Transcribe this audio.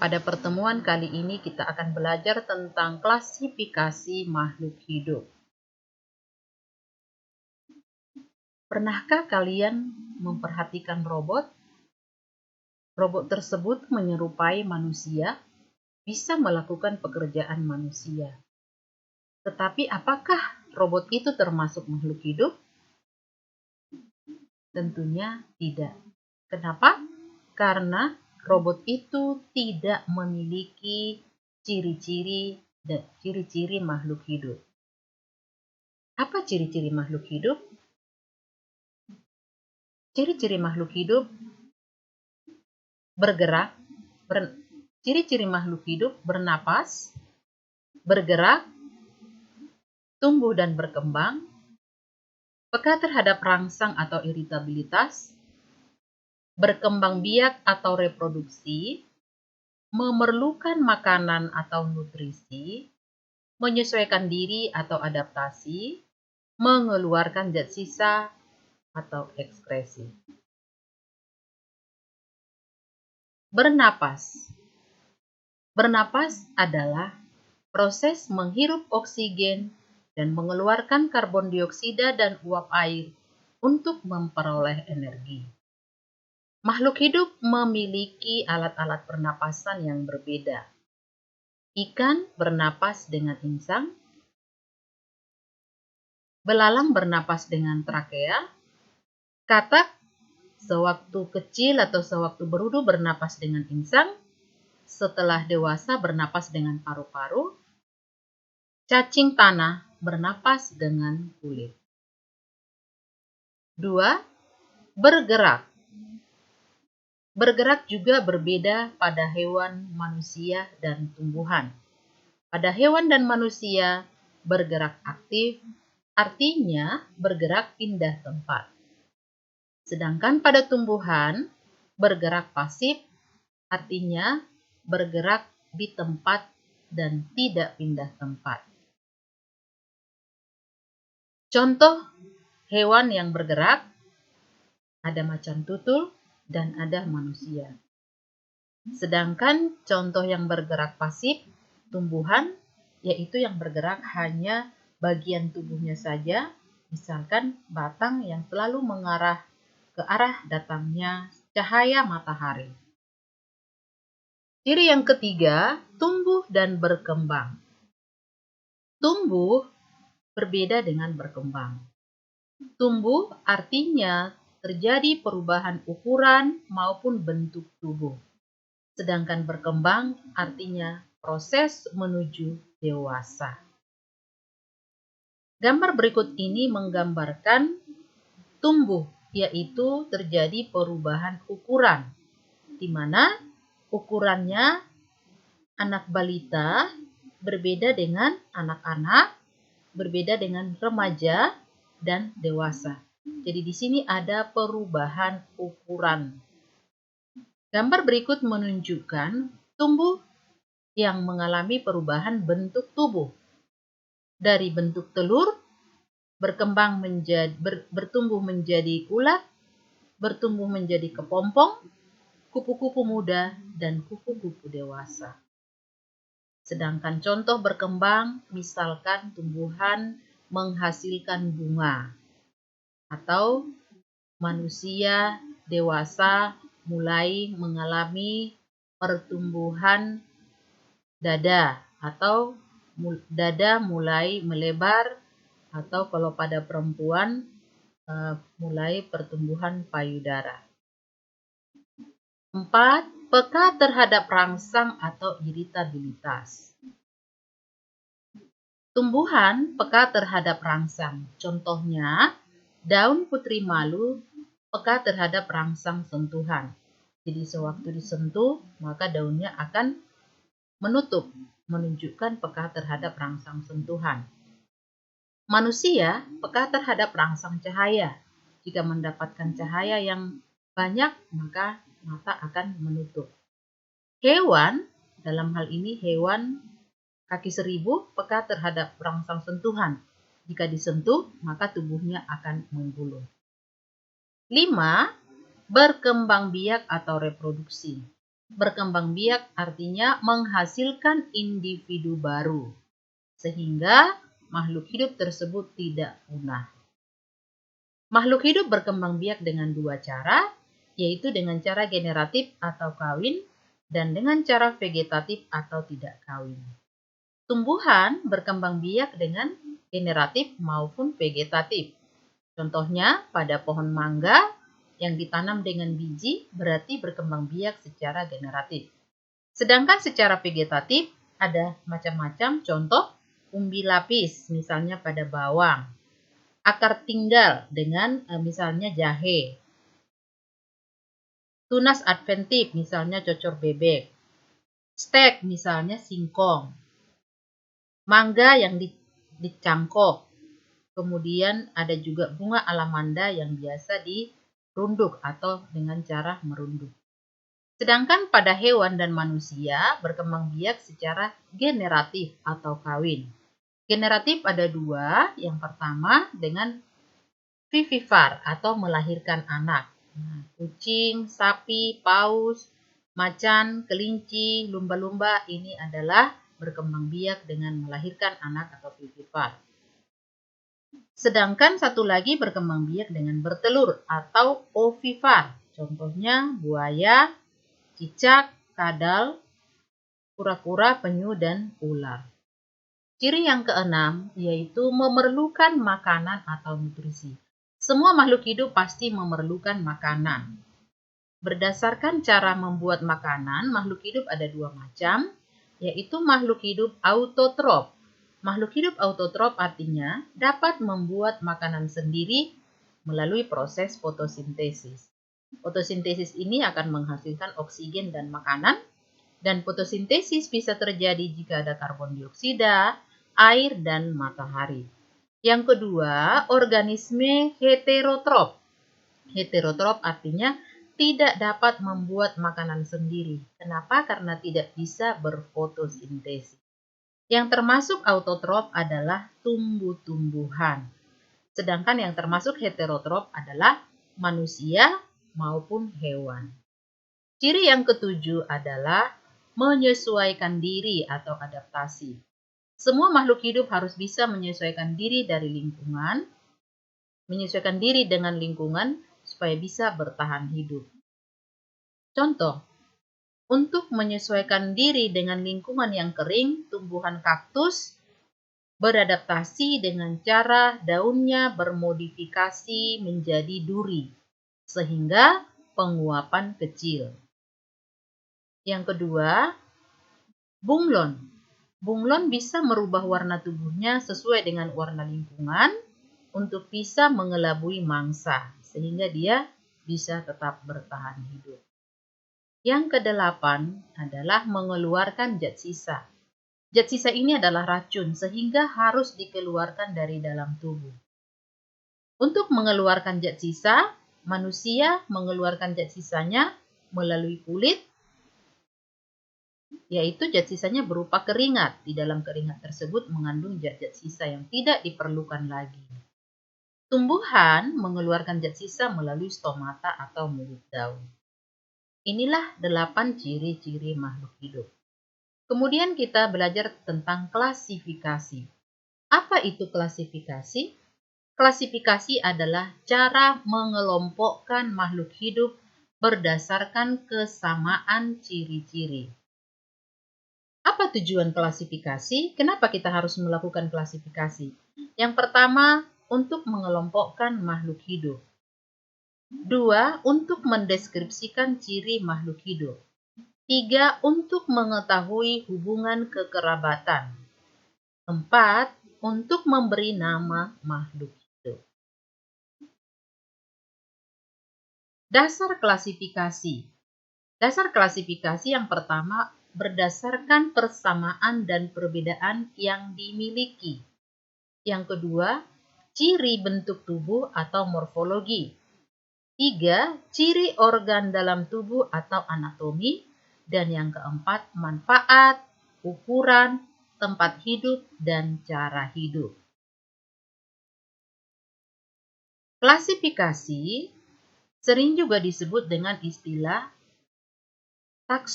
Pada pertemuan kali ini kita akan belajar tentang klasifikasi makhluk hidup. Pernahkah kalian memperhatikan robot? Robot tersebut menyerupai manusia, bisa melakukan pekerjaan manusia. Tetapi apakah robot itu termasuk makhluk hidup? Tentunya tidak. Kenapa? Karena robot itu tidak memiliki ciri-ciri makhluk hidup. Apa ciri-ciri makhluk hidup? Ciri-ciri makhluk hidup bergerak, ciri-ciri makhluk hidup bernapas, bergerak, tumbuh dan berkembang, peka terhadap rangsang atau iritabilitas, berkembang biak atau reproduksi, memerlukan makanan atau nutrisi, menyesuaikan diri atau adaptasi, mengeluarkan zat sisa atau ekskresi. Bernapas. Bernapas adalah proses menghirup oksigen dan mengeluarkan karbon dioksida dan uap air untuk memperoleh energi. Makhluk hidup memiliki alat-alat pernapasan yang berbeda. Ikan bernapas dengan insang, belalang bernapas dengan trakea, katak sewaktu kecil atau sewaktu berudu bernapas dengan insang, setelah dewasa bernapas dengan paru-paru, cacing tanah bernapas dengan kulit. 2. Bergerak. Bergerak juga berbeda pada hewan, manusia, dan tumbuhan. Pada hewan dan manusia, bergerak aktif artinya bergerak pindah tempat. Sedangkan pada tumbuhan, bergerak pasif artinya bergerak di tempat dan tidak pindah tempat. Contoh hewan yang bergerak, ada macan tutul dan ada manusia. Sedangkan contoh yang bergerak pasif, tumbuhan, yaitu yang bergerak hanya bagian tubuhnya saja, misalkan batang yang selalu mengarah ke arah datangnya cahaya matahari. Ciri yang ketiga, tumbuh dan berkembang. Tumbuh berbeda dengan berkembang. Tumbuh artinya terjadi perubahan ukuran maupun bentuk tubuh. Sedangkan berkembang artinya proses menuju dewasa. Gambar berikut ini menggambarkan tumbuh, yaitu terjadi perubahan ukuran, di mana ukurannya anak balita berbeda dengan anak-anak, berbeda dengan remaja dan dewasa. Jadi di sini ada perubahan ukuran. Gambar berikut menunjukkan tumbuh yang mengalami perubahan bentuk tubuh. Dari bentuk telur, bertumbuh menjadi ulat, bertumbuh menjadi kepompong, kupu-kupu muda, dan kupu-kupu dewasa. Sedangkan contoh berkembang, misalkan tumbuhan menghasilkan bunga, atau manusia dewasa mulai mengalami pertumbuhan dada, atau dada mulai melebar, atau kalau pada perempuan mulai pertumbuhan payudara. 4. Peka terhadap rangsang atau iritabilitas. Tumbuhan peka terhadap rangsang. Contohnya, daun putri malu peka terhadap rangsang sentuhan. Jadi sewaktu disentuh, maka daunnya akan menutup, menunjukkan peka terhadap rangsang sentuhan. Manusia peka terhadap rangsang cahaya. Jika mendapatkan cahaya yang banyak, maka mata akan menutup. Hewan, dalam hal ini hewan kaki seribu, peka terhadap rangsang sentuhan. Jika disentuh, maka tubuhnya akan menggulung. 5. Berkembang biak atau reproduksi. Berkembang biak artinya menghasilkan individu baru, sehingga makhluk hidup tersebut tidak punah. Makhluk hidup berkembang biak dengan dua cara, yaitu dengan cara generatif atau kawin, dan dengan cara vegetatif atau tidak kawin. Tumbuhan berkembang biak dengan generatif maupun vegetatif. Contohnya pada pohon mangga yang ditanam dengan biji berarti berkembang biak secara generatif. Sedangkan secara vegetatif ada macam-macam, contoh umbi lapis misalnya pada bawang, akar tinggal dengan misalnya jahe, tunas adventif misalnya cocor bebek, stek misalnya singkong, mangga yang dicangkok, kemudian ada juga bunga alamanda yang biasa dirunduk atau dengan cara merunduk. Sedangkan pada hewan dan manusia berkembang biak secara generatif atau kawin. Generatif ada dua, yang pertama dengan vivipar atau melahirkan anak. Kucing, sapi, paus, macan, kelinci, lumba-lumba ini adalah berkembang biak dengan melahirkan anak atau vivipar. Sedangkan satu lagi berkembang biak dengan bertelur atau ovipar. Contohnya buaya, cicak, kadal, kura-kura, penyu, dan ular. Ciri yang keenam yaitu memerlukan makanan atau nutrisi. Semua makhluk hidup pasti memerlukan makanan. Berdasarkan cara membuat makanan, makhluk hidup ada dua macam, yaitu makhluk hidup autotrof. Makhluk hidup autotrof artinya dapat membuat makanan sendiri melalui proses fotosintesis. Fotosintesis ini akan menghasilkan oksigen dan makanan, dan fotosintesis bisa terjadi jika ada karbon dioksida, air, dan matahari. Yang kedua, organisme heterotrof. Heterotrof artinya tidak dapat membuat makanan sendiri. Kenapa? Karena tidak bisa berfotosintesis. Yang termasuk autotrof adalah tumbuh-tumbuhan. Sedangkan yang termasuk heterotrof adalah manusia maupun hewan. Ciri yang ketujuh adalah menyesuaikan diri atau adaptasi. Semua makhluk hidup harus bisa menyesuaikan diri dengan lingkungan supaya bisa bertahan hidup. Contoh, untuk menyesuaikan diri dengan lingkungan yang kering, tumbuhan kaktus beradaptasi dengan cara daunnya bermodifikasi menjadi duri, sehingga penguapan kecil. Yang kedua, bunglon. Bunglon bisa merubah warna tubuhnya sesuai dengan warna lingkungan untuk bisa mengelabui mangsa, sehingga dia bisa tetap bertahan hidup. Yang kedelapan adalah mengeluarkan zat sisa. Zat sisa ini adalah racun, sehingga harus dikeluarkan dari dalam tubuh. Untuk mengeluarkan zat sisa, manusia mengeluarkan zat sisanya melalui kulit, yaitu zat sisanya berupa keringat. Di dalam keringat tersebut mengandung zat-zat sisa yang tidak diperlukan lagi. Tumbuhan mengeluarkan zat sisa melalui stomata atau mulut daun. Inilah 8 ciri-ciri makhluk hidup. Kemudian kita belajar tentang klasifikasi. Apa itu klasifikasi? Klasifikasi adalah cara mengelompokkan makhluk hidup berdasarkan kesamaan ciri-ciri. Apa tujuan klasifikasi? Kenapa kita harus melakukan klasifikasi? Yang pertama, untuk mengelompokkan makhluk hidup. 2. Untuk mendeskripsikan ciri makhluk hidup. 3. Untuk mengetahui hubungan kekerabatan. 4. Untuk memberi nama makhluk hidup. Dasar klasifikasi. Dasar klasifikasi yang pertama berdasarkan persamaan dan perbedaan yang dimiliki. Yang kedua, ciri bentuk tubuh atau morfologi. 3. Ciri organ dalam tubuh atau anatomi. Dan yang keempat, manfaat, ukuran, tempat hidup, dan cara hidup. Klasifikasi sering juga disebut dengan istilah taksonomi.